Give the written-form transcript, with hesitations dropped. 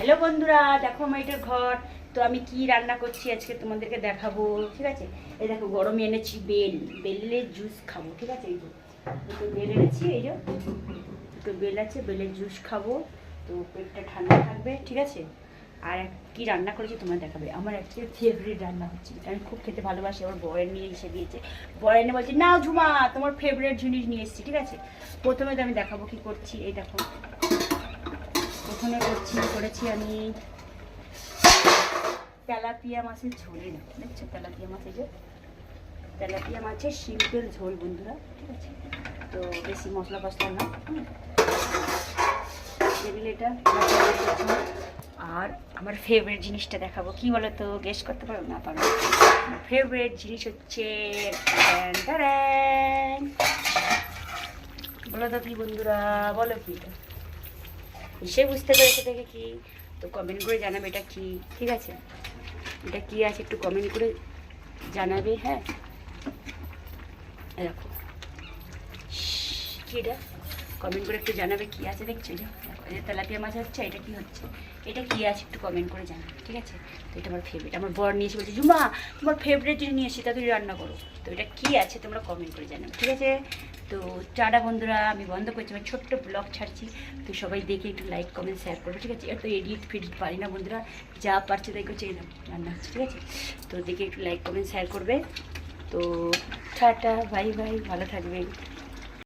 Hello বন্ধুরা, দেখো আমার এটার ঘর। তো আমি কি রান্না করছি আজকে তোমাদেরকে দেখাবো, ঠিক আছে। এই দেখো গরমে এনেছি বেলের জুস খাবো, ঠিক আছে। এই যে দুটো বেল এনেছি, এই যে দুটো বেল আছে, বেলের জুস খাবো। তো পেটটা ঠান্ডা থাকবে, ঠিক আছে। আর কি রান্না করেছি তোমার দেখাবে। আমার অ্যাকচুয়ালি ফেভারিট রান্না হচ্ছে, আমি খুব খেতে ভালোবাসি। আমার বয়ের নিয়ে এসে দিয়েছে, বয়ের নিয়ে বলছে না ঝুমা তোমার ফেভারিট জিনিস নিয়ে এসেছি, ঠিক আছে। প্রথমে তো আমি দেখাবো কি করছি। এই দেখো প্রথমে করেছি আমি তেলাপিয়া মাছের ঝোল। দেখছো তেলাপিয়া মাছ, এই যে তেলাপিয়া মাছের সিম্পল ঝোল বন্ধুরা, ঠিক আছে। তো বেশি মশলা ফসলা না, এটা। আর আমার ফেভারিট জিনিসটা দেখাবো, কি বলো তো, গেস করতে পারো না পারো। আমার ফেভারিট জিনিস হচ্ছে বলো তো কি বন্ধুরা, বলো কি এটা। সে বুঝতে পেরেছে দেখে কি, তো কমেন্ট করে জানাবে এটা কি, ঠিক আছে। এটা কি আছে একটু কমেন্ট করে জানাবে, হ্যাঁ। দেখো কি এটা, কমেন্ট করে একটু জানাবে কি আছে। দেখছো যে তেলাপিয়া মাছ হচ্ছে, এটা কি হচ্ছে, এটা কি আছে একটু কমেন্ট করে জানাবে, ঠিক আছে। তো এটা আমার ফেভারিট, আমার বর নিয়েছে, বলছে জুমা তোমার ফেভারিট জিনিস নিয়ে এসেছি, তাড়াতাড়ি রান্না করো। তো এটা কি আছে তোমরা কমেন্ট করে জানাবে, ঠিক আছে। তো টাটা বন্ধুরা, আমি বন্ধ করছি, আমি ছোট্ট ব্লগ ছাড়ছি। তো সবাই দেখে একটু লাইক কমেন্ট শেয়ার করবে, ঠিক আছে। এত এডিট ফিডিট পারি না বন্ধুরা, যা পারছে তাই করছে, এই রান্না হচ্ছে, ঠিক আছে। তো দেখে একটু লাইক কমেন্ট শেয়ার করবে। তো টাটা, বাই বাই, ভালো থাকবেন।